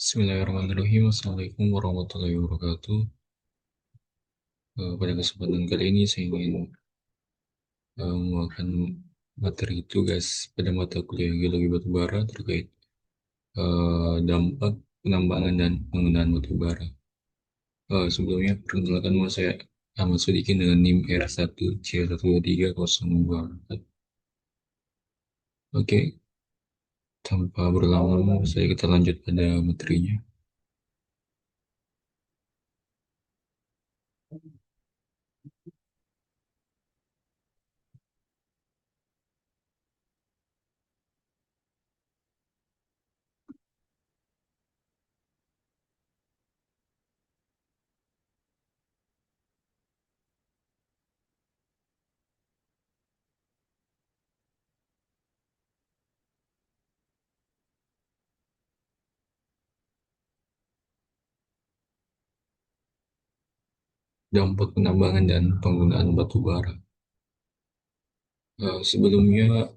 Bismillahirrahmanirrahim. Assalamualaikum warahmatullahi wabarakatuh. Pada kesempatan kali ini saya ingin membawakan materi tugas pada mata kuliah Geologi Batubara terkait dampak penambangan dan penggunaan batubara. Sebelumnya perkenalkan nama saya Ahmad Sodikin dengan NIM R1C12304. Oke, tanpa berlama-lama kita lanjut pada materinya. Dampak penambangan dan penggunaan batubara. Sebelumnya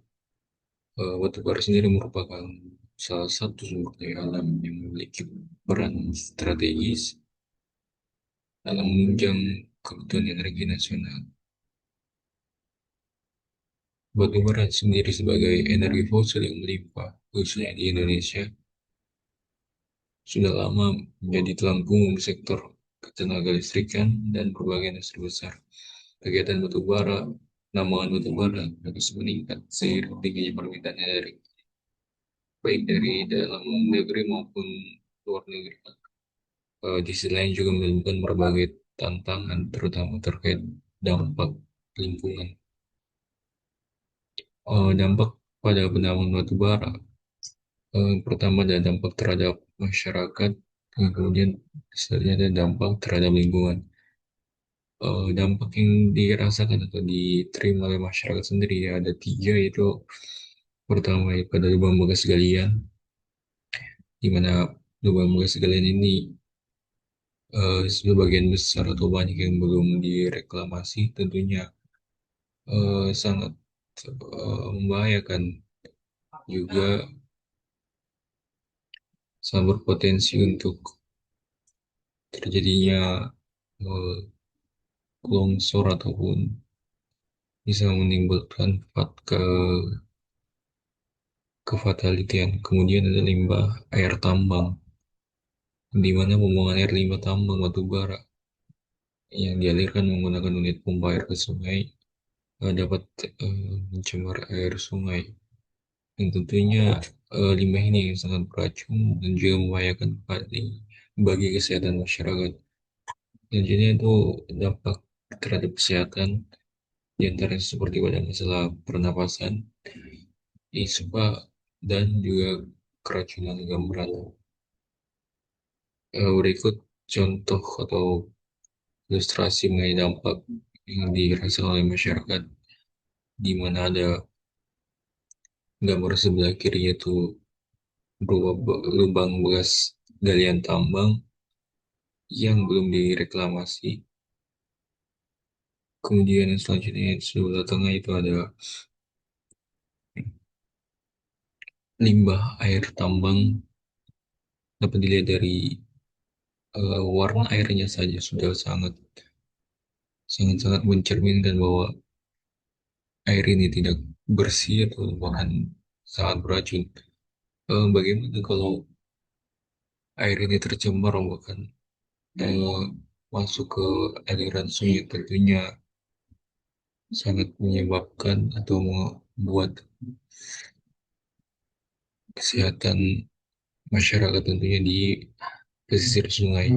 batu bara sendiri merupakan salah satu sumber daya alam yang memiliki peran strategis dalam menunjang kebutuhan energi nasional. Batu bara sendiri sebagai energi fosil yang melimpah, khususnya di Indonesia, sudah lama menjadi tulang punggung sektor ketenaga listrikan dan berbagai industri besar. Kegiatan batu bara, penambangan batu bara terus meningkat seiring tingginya permintaan energi, baik dari dalam negeri maupun luar negeri. Di sisi lain juga menimbulkan berbagai tantangan, terutama terkait dampak lingkungan. Dampak pada penambangan batu bara, pertama ada dampak terhadap masyarakat, dan kemudian selanjutnya ada dampak terhadap lingkungan. Dampak yang dirasakan atau diterima oleh masyarakat sendiri ya, ada tiga, yaitu pertama ya, pada lubang bekas galian, di mana lubang bekas galian ini sebagian besar atau banyak yang belum direklamasi, tentunya sangat membahayakan, juga sangat berpotensi untuk terjadinya eh, longsor ataupun bisa menimbulkan kefatalitian. Kemudian ada limbah air tambang, di mana pembuangan air limbah tambang batu bara yang dialirkan menggunakan unit pompa air ke sungai dapat mencemar air sungai. Dan tentunya limbah ini sangat beracun dan juga membahayakan bagi kesehatan masyarakat. Selanjutnya itu dampak terhadap kesehatan, di antaranya seperti pada masalah pernapasan, ispa, dan juga keracunan logam berat. Berikut contoh atau ilustrasi mengenai dampak yang dirasakan oleh masyarakat, di mana ada gambar sebelah kiri, yaitu berupa lubang bekas galian tambang yang belum direklamasi. Kemudian yang selanjutnya sebelah tengah itu ada limbah air tambang. Dapat dilihat dari warna airnya saja sudah sangat sangat sangat mencerminkan bahwa air ini tidak bersih atau bahkan sangat beracun. Bagaimana kalau air ini tercemar bahkan eh, masuk ke aliran sungai, tentunya sangat menyebabkan atau membuat kesehatan masyarakat tentunya di pesisir sungai.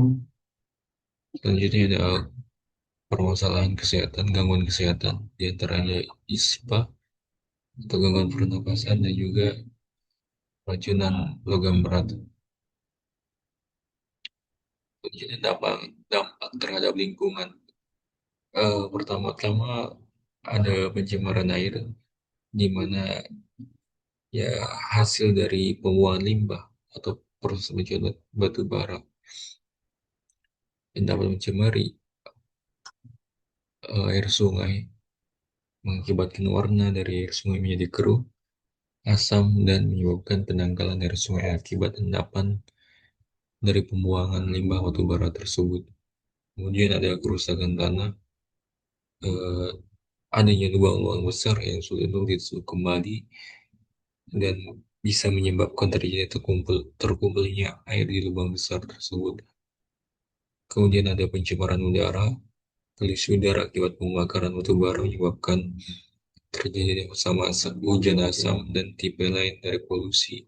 Selanjutnya ada permasalahan kesehatan, gangguan kesehatan, di antaranya ISPA atau gangguan pernapasan, dan juga racunan logam berat. Selanjutnya dampak, dampak terhadap lingkungan. Pertama-tama ada pencemaran air, di mana ya hasil dari pembuangan limbah atau proses penjualan batu bara yang dapat mencemari air sungai, mengakibatkan warna dari air sungai menjadi keruh, asam, dan menyebabkan penanggalan air sungai akibat endapan dari pembuangan limbah batubara tersebut. Kemudian ada kerusakan tanah, eh, adanya lubang-lubang besar yang sulit untuk ditutup kembali dan bisa menyebabkan terjadi terkumpulnya air di lubang besar tersebut. Kemudian ada pencemaran udara, polusi udara akibat pembakaran batu bara menyebabkan terjadinya sama asap, hujan asam, dan tipe lain dari polusi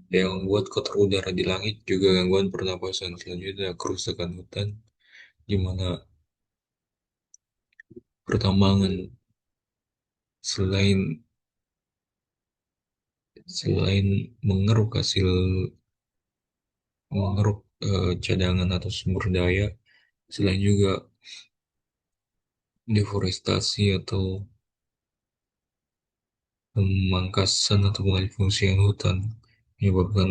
yang membuat kotor udara di langit, juga gangguan pernapasan. Selanjutnya ada kerusakan hutan, di mana pertambangan selain selain mengeruk hasil mengeruk cadangan atau sumber daya, selain juga deforestasi atau pemangkasan atau pengalihfungsian hutan menyebabkan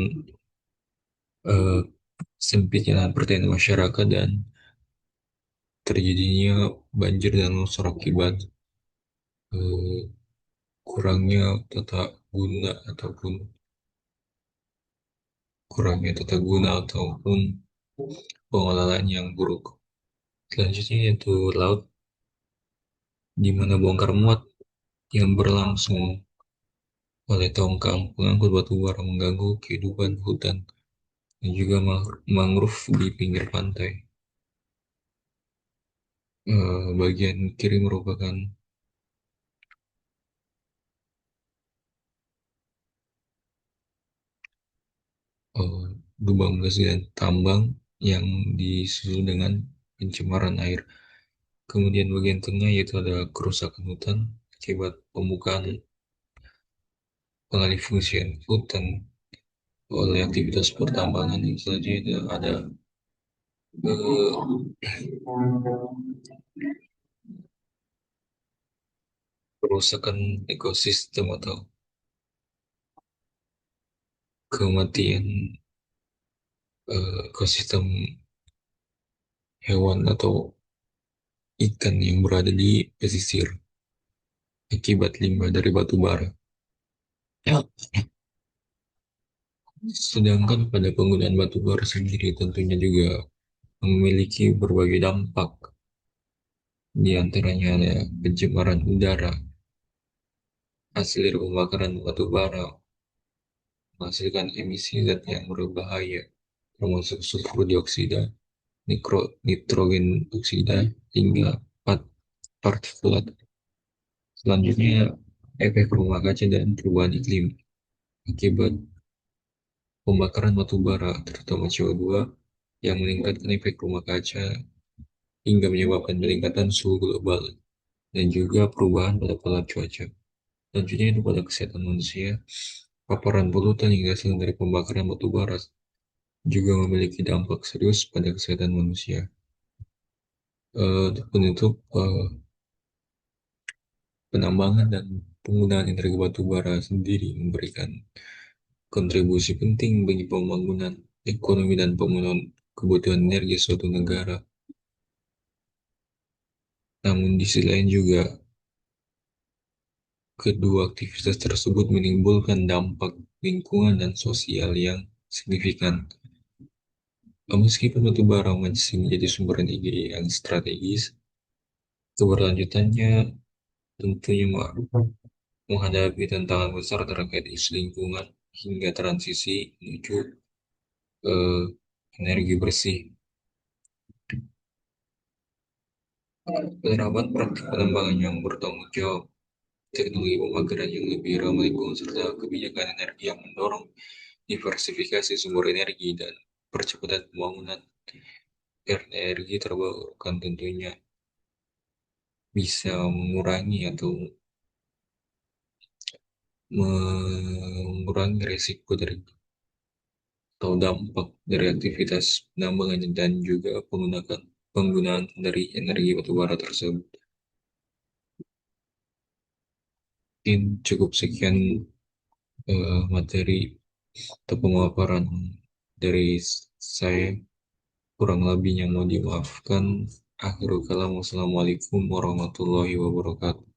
eh, sempitnya lahan pertanian masyarakat dan terjadinya banjir dan longsor akibat eh, kurangnya tata guna ataupun ataupun pengelolaan yang buruk. Selanjutnya yaitu laut, di mana bongkar muat yang berlangsung oleh tongkang pengangkut batu bara mengganggu kehidupan hutan dan juga mangrove di pinggir pantai. Bagian kiri merupakan eh, lubang beras dan tambang yang disusul dengan pencemaran air. Kemudian bagian tengah yaitu ada kerusakan hutan akibat pembukaan pengalihfungsian hutan oleh aktivitas pertambangan. Yang selanjutnya ada eh, kerusakan ekosistem atau kematian ekosistem hewan atau ikan yang berada di pesisir akibat limbah dari batu bara. Ya. Sedangkan pada penggunaan batu bara sendiri tentunya juga memiliki berbagai dampak, di antaranya ada pencemaran udara, hasil dari pembakaran batu bara menghasilkan emisi zat yang berbahaya, termasuk sulfur dioksida, nitrogen oksida, hingga partikulat. Selanjutnya, efek rumah kaca dan perubahan iklim akibat pembakaran batu bara, terutama CO2, yang meningkatkan efek rumah kaca hingga menyebabkan peningkatan suhu global dan juga perubahan pada pola cuaca. Selanjutnya itu pada kesehatan manusia, paparan polutan yang hasil dari pembakaran batu bara juga memiliki dampak serius pada kesehatan manusia. Untuk penutup, penambangan dan penggunaan energi batu bara sendiri memberikan kontribusi penting bagi pembangunan ekonomi dan pemenuhan kebutuhan energi suatu negara. Namun di sisi lain juga kedua aktivitas tersebut menimbulkan dampak lingkungan dan sosial yang signifikan. Meskipun batu bara masih menjadi sumber energi yang strategis, keberlanjutannya tentunya menghadapi tantangan besar terkait isu lingkungan hingga transisi menuju eh, energi bersih. Penerapan praktik penambangan yang bertanggung jawab, teknologi pembakaran yang lebih ramah lingkungan, serta kebijakan energi yang mendorong diversifikasi sumber energi dan percepatan pembangunan energi terbarukan tentunya bisa mengurangi risiko dari atau dampak dari aktivitas penambangan dan juga penggunaan dari energi batubara tersebut. Mungkin cukup sekian materi atau pemaparan dari saya, kurang lebihnya mau dimaafkan. Akhirul kalam, wassalamualaikum warahmatullahi wabarakatuh.